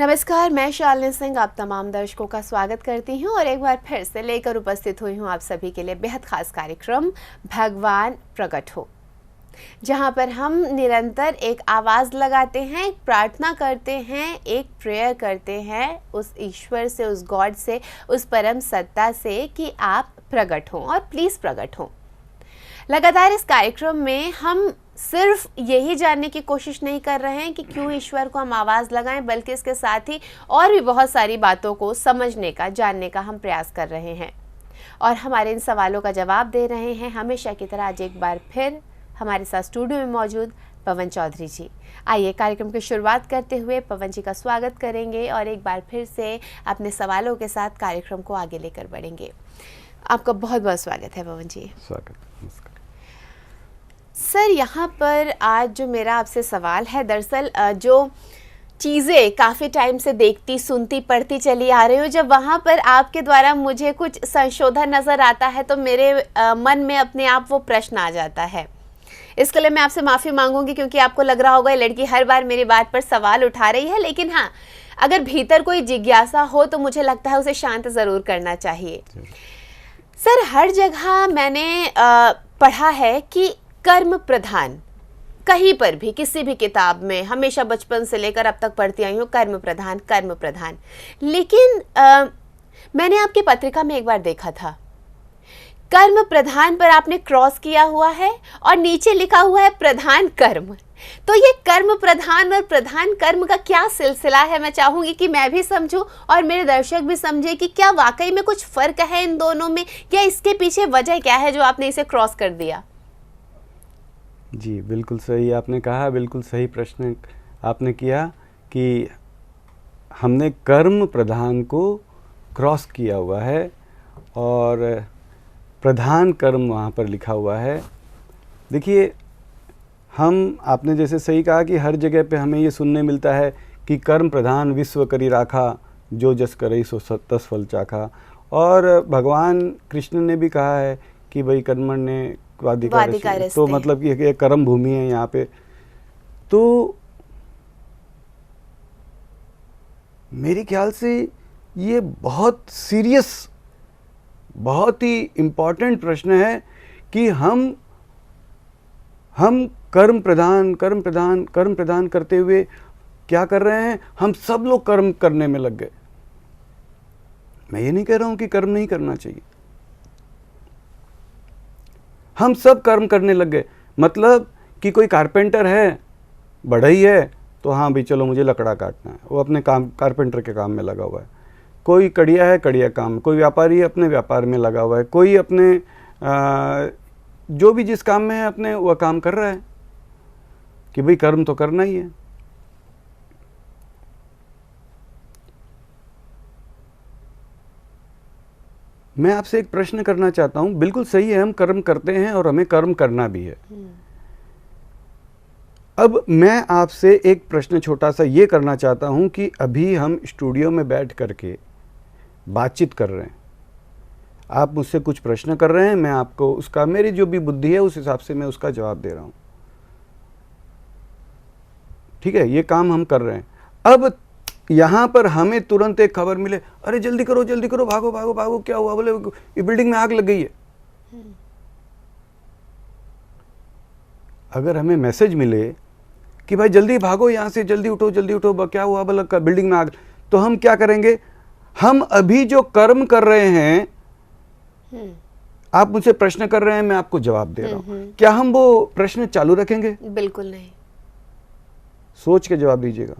नमस्कार, मैं शालिनी सिंह आप तमाम दर्शकों का स्वागत करती हूं और एक बार फिर से लेकर उपस्थित हुई हूं आप सभी के लिए बेहद खास कार्यक्रम भगवान प्रकट हो, जहां पर हम निरंतर एक आवाज़ लगाते हैं, एक प्रार्थना करते हैं, एक प्रेयर करते हैं उस ईश्वर से, उस गॉड से, उस परम सत्ता से कि आप प्रकट हों और प्लीज़ प्रकट हों। लगातार इस कार्यक्रम में हम सिर्फ यही जानने की कोशिश नहीं कर रहे हैं कि क्यों ईश्वर को हम आवाज़ लगाएं, बल्कि इसके साथ ही और भी बहुत सारी बातों को समझने का, जानने का हम प्रयास कर रहे हैं और हमारे इन सवालों का जवाब दे रहे हैं हमेशा की तरह आज एक बार फिर हमारे साथ स्टूडियो में मौजूद पवन चौधरी जी। आइए कार्यक्रम की शुरुआत करते हुए पवन जी का स्वागत करेंगे और एक बार फिर से अपने सवालों के साथ कार्यक्रम को आगे लेकर बढ़ेंगे। आपका बहुत बहुत स्वागत है पवन जी। स्वागत, नमस्कार सर। यहाँ पर आज जो मेरा आपसे सवाल है, दरअसल जो चीज़ें काफ़ी टाइम से देखती, सुनती, पढ़ती चली आ रही हूँ, जब वहाँ पर आपके द्वारा मुझे कुछ संशोधन नज़र आता है तो मेरे मन में अपने आप वो प्रश्न आ जाता है। इसके लिए मैं आपसे माफ़ी मांगूंगी क्योंकि आपको लग रहा होगा ये लड़की हर बार मेरी बात पर सवाल उठा रही है, लेकिन हाँ, अगर भीतर कोई जिज्ञासा हो तो मुझे लगता है उसे शांत ज़रूर करना चाहिए। सर, हर जगह मैंने पढ़ा है कि कर्म प्रधान, कहीं पर भी किसी भी किताब में हमेशा बचपन से लेकर अब तक पढ़ती आई हूँ कर्म प्रधान कर्म प्रधान, लेकिन मैंने आपकी पत्रिका में एक बार देखा था कर्म प्रधान पर आपने क्रॉस किया हुआ है और नीचे लिखा हुआ है प्रधान कर्म। तो ये कर्म प्रधान और प्रधान कर्म का क्या सिलसिला है, मैं चाहूँगी कि मैं भी समझूं और मेरे दर्शक भी समझे कि क्या वाकई में कुछ फ़र्क है इन दोनों में, या इसके पीछे वजह क्या है जो आपने इसे क्रॉस कर दिया। जी, बिल्कुल सही आपने कहा, बिल्कुल सही प्रश्न आपने किया कि हमने कर्म प्रधान को क्रॉस किया हुआ है और प्रधान कर्म वहाँ पर लिखा हुआ है। देखिए, आपने जैसे सही कहा कि हर जगह पे हमें ये सुनने मिलता है कि कर्म प्रधान विश्व करी राखा, जो जस करई सो तस फल चाखा। और भगवान कृष्ण ने भी कहा है कि भाई कर्मण्य वाधिकार, तो मतलब कि एक कर्म भूमि है यहाँ पे। तो मेरे ख्याल से ये बहुत सीरियस, बहुत ही इम्पोर्टेंट प्रश्न है कि हम कर्म प्रधान करते हुए क्या कर रहे हैं, हम सब लोग कर्म करने में लग गए। मैं ये नहीं कह रहा हूं कि कर्म नहीं करना चाहिए, हम सब कर्म करने लग गए। मतलब कि कोई कारपेंटर है, बढ़ई है, तो हाँ भाई चलो मुझे लकड़ा काटना है, वो अपने काम कारपेंटर के काम में लगा हुआ है। कोई कड़िया है, कड़िया काम में। कोई व्यापारी है, अपने व्यापार में लगा हुआ है। कोई अपने जो भी जिस काम में है अपने वह काम कर रहा है कि भाई कर्म तो करना ही है। मैं आपसे एक प्रश्न करना चाहता हूं। बिल्कुल सही है, हम कर्म करते हैं और हमें कर्म करना भी है। अब मैं आपसे एक प्रश्न छोटा सा ये करना चाहता हूं कि अभी हम स्टूडियो में बैठ करके बातचीत कर रहे हैं, आप मुझसे कुछ प्रश्न कर रहे हैं, मैं आपको उसका, मेरी जो भी बुद्धि है उस हिसाब से मैं उसका जवाब दे रहा हूं। ठीक है, ये काम हम कर रहे हैं। अब यहाँ पर हमें तुरंत एक खबर मिले, अरे जल्दी करो भागो भागो भागो, क्या हुआ? बोले ये बिल्डिंग में आग लग गई है। अगर हमें मैसेज मिले कि भाई जल्दी भागो यहाँ से, जल्दी उठो, क्या हुआ? बोला बिल्डिंग में आग, तो हम क्या करेंगे? हम अभी जो कर्म कर रहे हैं, आप मुझसे प्रश्न कर रहे हैं, मैं आपको जवाब दे रहा हूं, क्या हम वो प्रश्न चालू रखेंगे? बिल्कुल नहीं। सोच के जवाब दीजिएगा।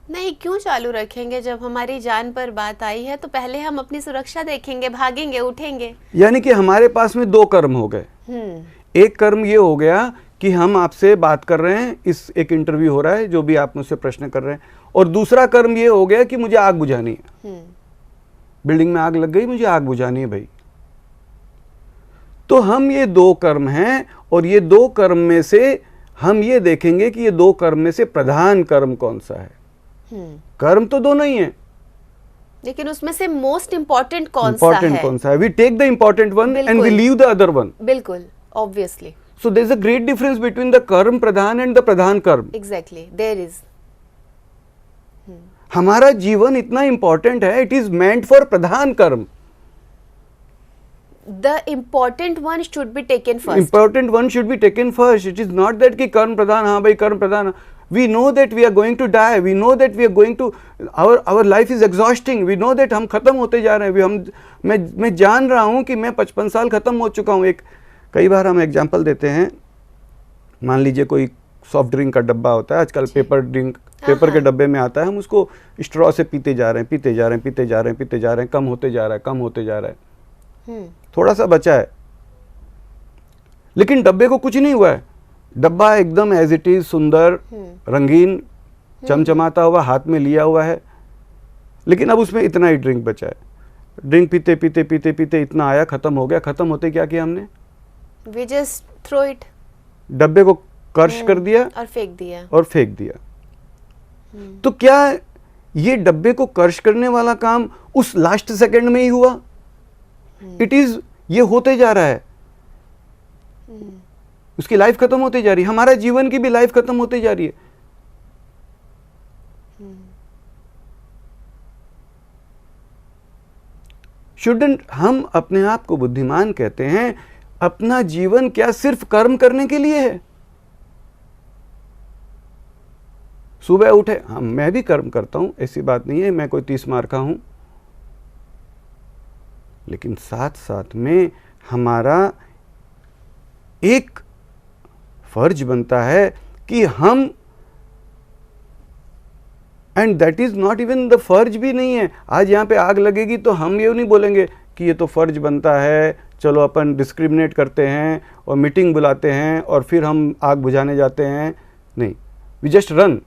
नहीं, क्यों चालू रखेंगे? जब हमारी जान पर बात आई है तो पहले हम अपनी सुरक्षा देखेंगे, भागेंगे, उठेंगे। यानी कि हमारे पास में दो कर्म हो गए। एक कर्म ये हो गया कि हम आपसे बात कर रहे हैं, इस एक इंटरव्यू हो रहा है, जो भी आप मुझसे प्रश्न कर रहे हैं, और दूसरा कर्म ये हो गया कि मुझे आग बुझानी है। बिल्डिंग में आग लग गई, मुझे आग बुझानी है भाई। तो हम ये दो कर्म हैं और ये दो कर्म में से हम ये देखेंगे कि ये दो कर्म में से प्रधान कर्म कौन सा है। कर्म तो दोनों ही है, लेकिन उसमें से मोस्ट इंपॉर्टेंट कौन सा है? We take the important one and we leave the other one. बिल्कुल, obviously. So there is a great difference between the कर्म प्रधान and the प्रधान कर्म. Exactly, there is. हमारा जीवन इतना इंपॉर्टेंट है, इट इज मेंट फॉर प्रधान कर्म. The important one should be taken first. Important one should be taken first. It is not that कि कर्म प्रधान, हाँ भाई कर्म प्रधान. We know that we are going to die. We know that we are going to, our life is exhausting. We know that हम खत्म होते जा रहे हैं. मैं जान रहा हूँ कि मैं 55 साल खत्म हो चुका हूँ. कई बार हम एग्जाम्पल देते हैं, मान लीजिए कोई सॉफ्ट ड्रिंक का डब्बा होता है आजकल, पेपर के डब्बे में आता है, हम उसको स्ट्रॉ से पीते जा रहे हैं, कम होते जा रहा है. थोड़ा सा बचा है, लेकिन डब्बे को कुछ नहीं हुआ है. डब्बा एकदम एज इट इज, सुंदर, रंगीन, चमचमाता हुआ, हाथ में लिया हुआ है, लेकिन अब उसमें इतना ही ड्रिंक बचा है. ड्रिंक पीते इतना आया, खत्म हो गया. खत्म होते क्या किया हमने? We just throw it. डब्बे को कर्श कर दिया और फेंक दिया. तो क्या ये डब्बे को कर्श करने वाला काम उस लास्ट सेकंड में ही हुआ? इट इज, ये होते जा रहा है, उसकी लाइफ खत्म होती जा रही है. हमारा जीवन की भी लाइफ खत्म होती जा रही है. शुडंट हम अपने आप को बुद्धिमान कहते हैं? अपना जीवन क्या सिर्फ कर्म करने के लिए है? सुबह उठे, हाँ मैं भी कर्म करता हूं, ऐसी बात नहीं है, मैं कोई 30 मार का हूं, लेकिन साथ साथ में हमारा एक फर्ज बनता है कि हम, and that is not even the फर्ज भी नहीं है. आज यहाँ पे आग लगेगी तो हम ये नहीं बोलेंगे कि ये तो फर्ज बनता है, चलो अपन डिस्क्रिमिनेट करते हैं और मीटिंग बुलाते हैं और फिर हम आग बुझाने जाते हैं. नहीं, we just run.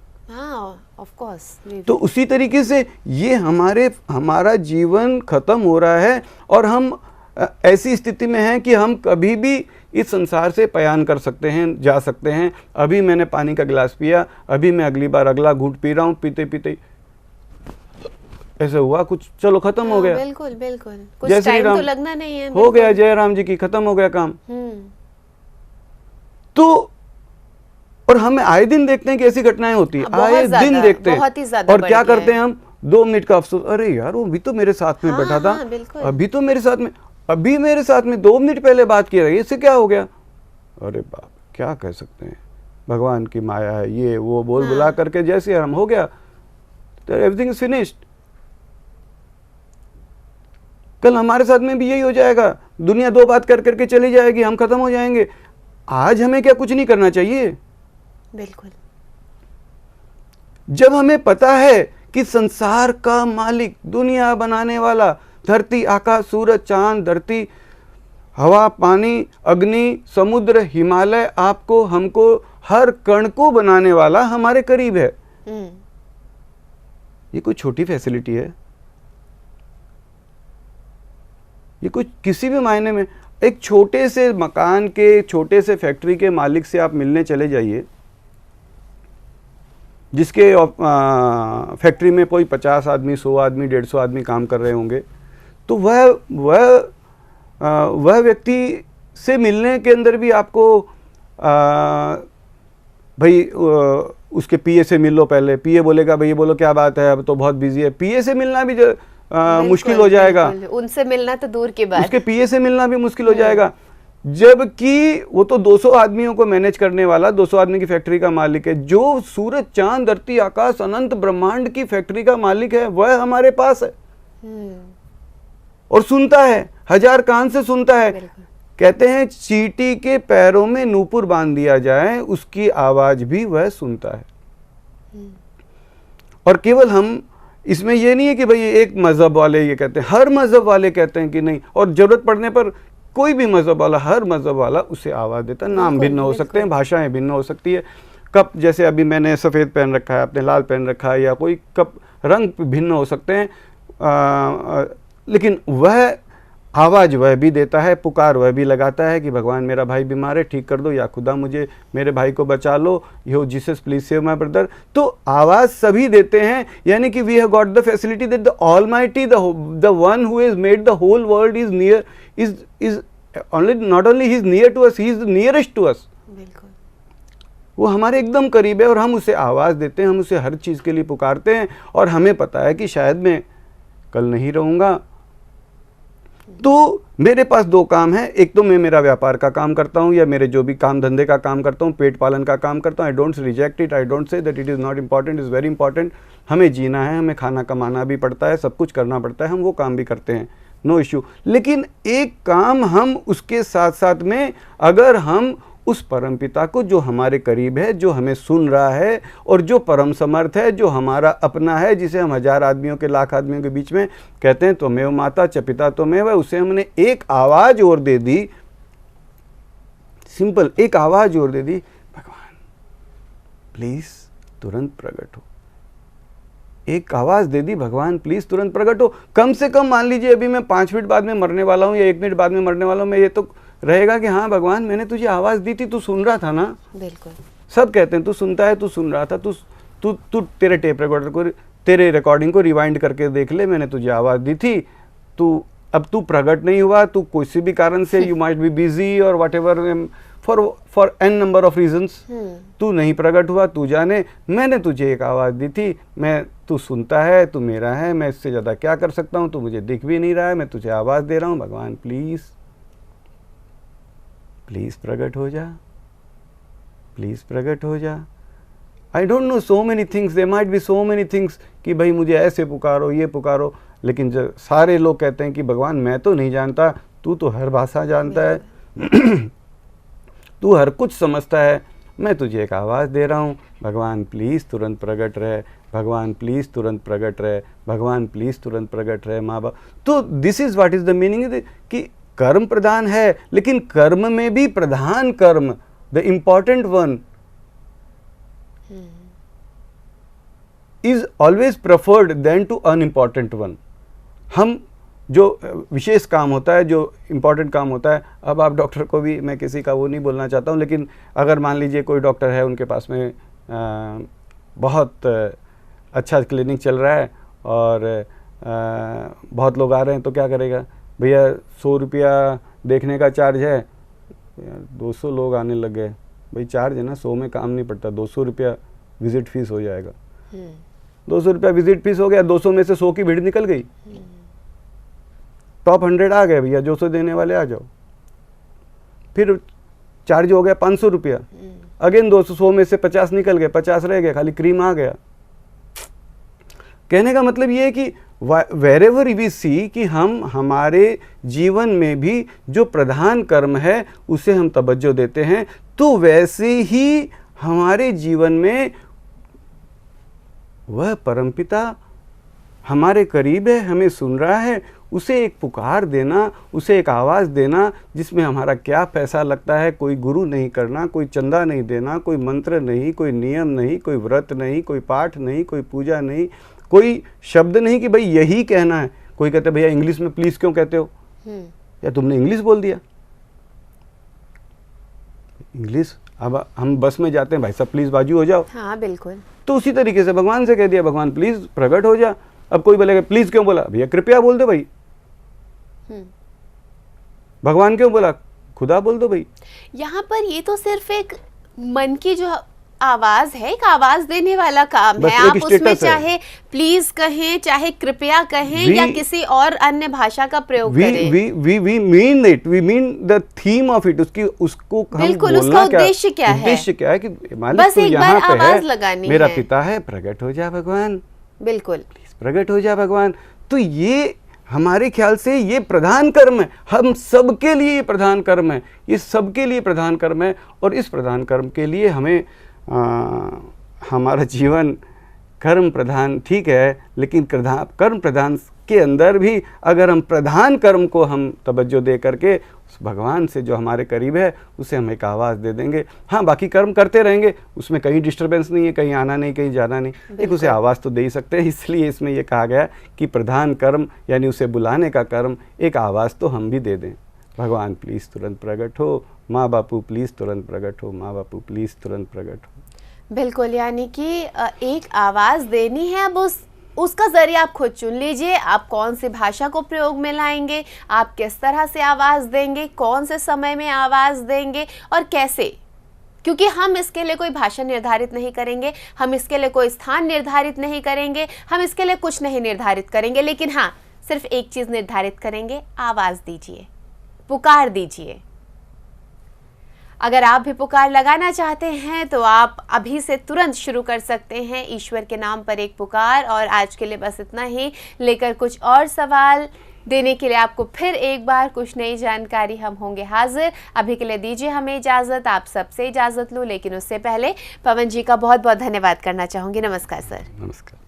Of course. तो उसी तरीके से ये हमारा जीवन खत्म हो रहा है और हम ऐसी स्थिति में हैं कि हम कभी भी इस संसार से पलायन कर सकते हैं, जा सकते हैं. अभी मैंने पानी का गिलास पिया, अभी मैं अगली बार अगला घूंट पी रहा हूँ, पीते ऐसे हुआ कुछ, चलो खत्म हो गया. बिल्कुल. कुछ टाइम तो लगना नहीं है. हो गया, जय राम जी की, खत्म हो गया काम. तो और हमें आए दिन देखते हैं कि ऐसी घटनाएं होती है, आए दिन देखते हैं. और क्या करते हैं हम? 2 मिनट का अफसोस, अरे यार वो भी तो मेरे साथ में बैठा था, अभी तो मेरे साथ में 2 मिनट पहले बात की रही, इससे क्या हो गया? अरे बाप, क्या कह सकते हैं, भगवान की माया है, ये वो बोल बुला करके जैसे हम हो गया, तो एवरीथिंग इज फिनिश्ड. कल हमारे साथ में भी यही हो जाएगा. दुनिया 2 बात कर करके चली जाएगी, हम खत्म हो जाएंगे. आज हमें क्या कुछ नहीं करना चाहिए? बिल्कुल. जब हमें पता है कि संसार का मालिक, दुनिया बनाने वाला, धरती, आकाश, सूरज, चांद, धरती, हवा, पानी, अग्नि, समुद्र, हिमालय, आपको, हमको, हर कण को बनाने वाला हमारे करीब है. ये कोई छोटी फैसिलिटी है? ये कुछ किसी भी मायने में, एक छोटे से मकान के, छोटे से फैक्ट्री के मालिक से आप मिलने चले जाइए, जिसके फैक्ट्री में कोई 50 आदमी, 100 आदमी, 150 आदमी काम कर रहे होंगे, तो वह व्यक्ति से मिलने के अंदर भी आपको भाई उसके पीए से मिल लो पहले. पीए बोलेगा भाई ये बोलो क्या बात है, अब तो बहुत बिजी है. पीए से मिलना भी मुश्किल हो जाएगा. उनसे मिलना तो दूर की बात, उसके पीए से मिलना भी मुश्किल हो जाएगा, जबकि वो तो 200 आदमियों को मैनेज करने वाला, 200 आदमी की फैक्ट्री का मालिक है. जो सूरज, चांद, धरती, आकाश, अनंत ब्रह्मांड की फैक्ट्री का मालिक है, वह हमारे पास है और सुनता है, 1000 कान से सुनता है. कहते हैं चींटी के पैरों में नूपुर बांध दिया जाए, उसकी आवाज भी वह सुनता है. और केवल हम, इसमें यह नहीं है कि भाई एक मजहब वाले ये कहते हैं, हर मजहब वाले कहते हैं कि नहीं, और जरूरत पड़ने पर कोई भी मजहब वाला, हर मजहब वाला उसे आवाज देता है. नाम भिन्न हो सकते हैं, भाषाएं भिन्न हो सकती है, कप, जैसे अभी मैंने सफ़ेद पहन रखा है, आपने लाल पहन रखा है, या कोई कप, रंग भिन्न हो सकते हैं, लेकिन वह आवाज़ वह भी देता है, पुकार वह भी लगाता है कि भगवान मेरा भाई बीमार है, ठीक कर दो, या खुदा मुझे, मेरे भाई को बचा लो, yo Jesus please save my brother. तो आवाज़ सभी देते हैं. यानी कि we have got the facility that the almighty, the one who has made the whole world is near, is only, not only he is near to us, he is the nearest to us. बिल्कुल. वो हमारे एकदम करीब है और हम उसे आवाज़ देते हैं, हम उसे हर चीज़ के लिए पुकारते हैं और हमें पता है कि शायद मैं कल नहीं रहूँगा। तो मेरे पास दो काम है, एक तो मैं मेरा व्यापार का काम करता हूँ या मेरे जो भी काम धंधे का काम करता हूँ, पेट पालन का काम करता हूँ। I don't reject it, I don't say that it is not important, is very important. हमें जीना है, हमें खाना कमाना भी पड़ता है, सब कुछ करना पड़ता है, हम वो काम भी करते हैं, नो इश्यू। लेकिन एक काम हम उसके साथ साथ में, अगर हम उस परमपिता को जो हमारे करीब है, जो हमें सुन रहा है और जो परम समर्थ है, जो हमारा अपना है, जिसे हम 1000 आदमियों के, लाख आदमियों के बीच में कहते हैं त्वमेव माता च पिता त्वमेव, उसे हमने एक आवाज़ और दे दी, सिंपल एक आवाज़ और दे दी, भगवान प्लीज़ तुरंत प्रकट हो। एक आवाज़ दे दी, भगवान प्लीज़ तुरंत प्रकट हो। कम से कम मान लीजिए अभी मैं 5 मिनट बाद में मरने वाला हूँ या 1 मिनट बाद में मरने वाला हूँ, मैं ये तो रहेगा कि हाँ भगवान मैंने तुझे आवाज़ दी थी, तू सुन रहा था ना। बिल्कुल। सब कहते हैं तू सुनता है, तू सुन रहा था, तू तेरे टेप रिकॉर्डर को, तेरे रिकॉर्डिंग को रिवाइंड करके देख ले, मैंने तुझे आवाज़ दी थी, तू अब तू प्रकट नहीं हुआ, तू किसी भी कारण से यू माइट बी बिजी और whatever, for an number of reasons तू नहीं प्रकट हुआ, तू जाने। मैंने तुझे एक आवाज़ दी थी, तू सुनता है, तू मेरा है, मैं इससे ज़्यादा क्या कर सकता हूँ, तू मुझे दिख भी नहीं रहा है, मैं तुझे आवाज़ दे रहा हूँ, भगवान प्लीज़ प्लीज़ प्रकट हो जा, प्लीज़ प्रकट हो जा। I don't know, so many things, they might be so many things कि भाई मुझे ऐसे पुकारो, ये पुकारो, लेकिन जब सारे लोग कहते हैं कि भगवान मैं तो नहीं जानता, तू तो हर भाषा जानता है तू हर कुछ समझता है, मैं तुझे एक आवाज़ दे रहा हूँ, भगवान प्लीज़ तुरंत प्रकट रहे, भगवान प्लीज़ तुरंत प्रकट रहे, भगवान प्लीज़ तुरंत प्रकट रहे माँ बाप। तो this is what is the meaning कि कर्म प्रधान है, लेकिन कर्म में भी प्रधान कर्म, the important one is always preferred than to unimportant one. हम जो विशेष काम होता है, जो इम्पॉर्टेंट काम होता है, अब आप डॉक्टर को भी, मैं किसी का वो नहीं बोलना चाहता हूँ, लेकिन अगर मान लीजिए कोई डॉक्टर है, उनके पास में बहुत अच्छा क्लिनिक चल रहा है और बहुत लोग आ रहे हैं, तो क्या करेगा भैया, 100 रुपया देखने का चार्ज है, 200 लोग आने लग गए, भाई चार्ज है ना, 100 में काम नहीं पड़ता, 200 रुपया विजिट फीस हो जाएगा। 200 रुपया विजिट फीस हो गया, 200 में से 100 की भीड़ निकल गई, टॉप 100 आ गए, भैया 200 देने वाले आ जाओ। फिर चार्ज हो गया 500 रुपया, अगेन 200 में से 50 निकल गए, 50 रह गए, खाली क्रीम आ गया। कहने का मतलब ये है कि वेरेवर वी सी कि हम हमारे जीवन में भी जो प्रधान कर्म है उसे हम तवज्जो देते हैं, तो वैसे ही हमारे जीवन में वह परमपिता हमारे करीब है, हमें सुन रहा है, उसे एक पुकार देना, उसे एक आवाज़ देना जिसमें हमारा क्या पैसा लगता है, कोई गुरु नहीं करना, कोई चंदा नहीं देना, कोई मंत्र नहीं, कोई नियम नहीं, कोई व्रत नहीं, कोई पाठ नहीं, कोई पूजा नहीं, कोई शब्द नहीं कि भाई यही कहना है। कोई कहते भैया इंग्लिश में प्लीज़ क्यों कहते हो, या तुमने इंग्लिश बोल दिया। इंग्लिश, अब हम बस में जाते हैं, भाई साहब प्लीज़ बाजू हो जाओ। हाँ बिल्कुल। तो उसी तरीके से भगवान से कह दिया, भगवान प्लीज़ प्रकट हो जा। अब कोई बोलेगा प्लीज़ क्यों बोला, भैया कृपया बोल दो भाई। भगवान क्यों बोला, खुदा बोल दो भाई। यहाँ पर ये तो सिर्फ एक मन की जो आवाज है, एक आवाज देने वाला काम है। आप उसमें चाहे प्लीज कहें, चाहे कृपया कहें, या किसी और अन्य भाषा का प्रयोग करें। we mean it, we mean the theme of it, उसको हम बिल्कुल, उसका उद्देश्य क्या है? उद्देश्य क्या है कि बस एक बार आवाज लगानी है, मेरा पिता है, प्रकट हो जा भगवान, बिल्कुल प्लीज प्रकट हो जा भगवान। तो ये हमारे ख्याल से ये प्रधान कर्म है, हम सबके लिए ये प्रधान कर्म है, ये सबके लिए प्रधान कर्म है। और इस प्रधान कर्म के लिए हमें हमारा जीवन कर्म प्रधान ठीक है, लेकिन कर्म प्रधान के अंदर भी अगर हम प्रधान कर्म को हम तवज्जो दे करके उस भगवान से जो हमारे करीब है उसे हम एक आवाज़ दे देंगे, हाँ बाकी कर्म करते रहेंगे, उसमें कहीं डिस्टर्बेंस नहीं है, कहीं आना नहीं, कहीं जाना नहीं, एक उसे आवाज़ तो दे ही सकते हैं। इसलिए इसमें यह कहा गया कि प्रधान कर्म यानी उसे बुलाने का कर्म, एक आवाज़ तो हम भी दे दें, भगवान प्लीज़ तुरंत प्रकट हो, माँ बापू प्लीज़ तुरंत प्रकट हो, माँ बापू प्लीज़ तुरंत प्रकट हो। बिल्कुल, यानी कि एक आवाज़ देनी है। अब उसका ज़रिया आप खुद चुन लीजिए, आप कौन सी भाषा को प्रयोग में लाएंगे, आप किस तरह से आवाज़ देंगे, कौन से समय में आवाज़ देंगे और कैसे। क्योंकि हम इसके लिए कोई भाषा निर्धारित नहीं करेंगे, हम इसके लिए कोई स्थान निर्धारित नहीं करेंगे, हम इसके लिए कुछ नहीं निर्धारित करेंगे, लेकिन हाँ, सिर्फ एक चीज निर्धारित करेंगे, आवाज दीजिए, पुकार दीजिए। अगर आप भी पुकार लगाना चाहते हैं तो आप अभी से तुरंत शुरू कर सकते हैं ईश्वर के नाम पर एक पुकार। और आज के लिए बस इतना ही, लेकर कुछ और सवाल देने के लिए आपको फिर एक बार कुछ नई जानकारी हम होंगे हाजिर। अभी के लिए दीजिए हमें इजाज़त, आप सबसे इजाज़त लूँ, लेकिन उससे पहले पवन जी का बहुत बहुत धन्यवाद करना चाहूँगी। नमस्कार सर। नमस्कार।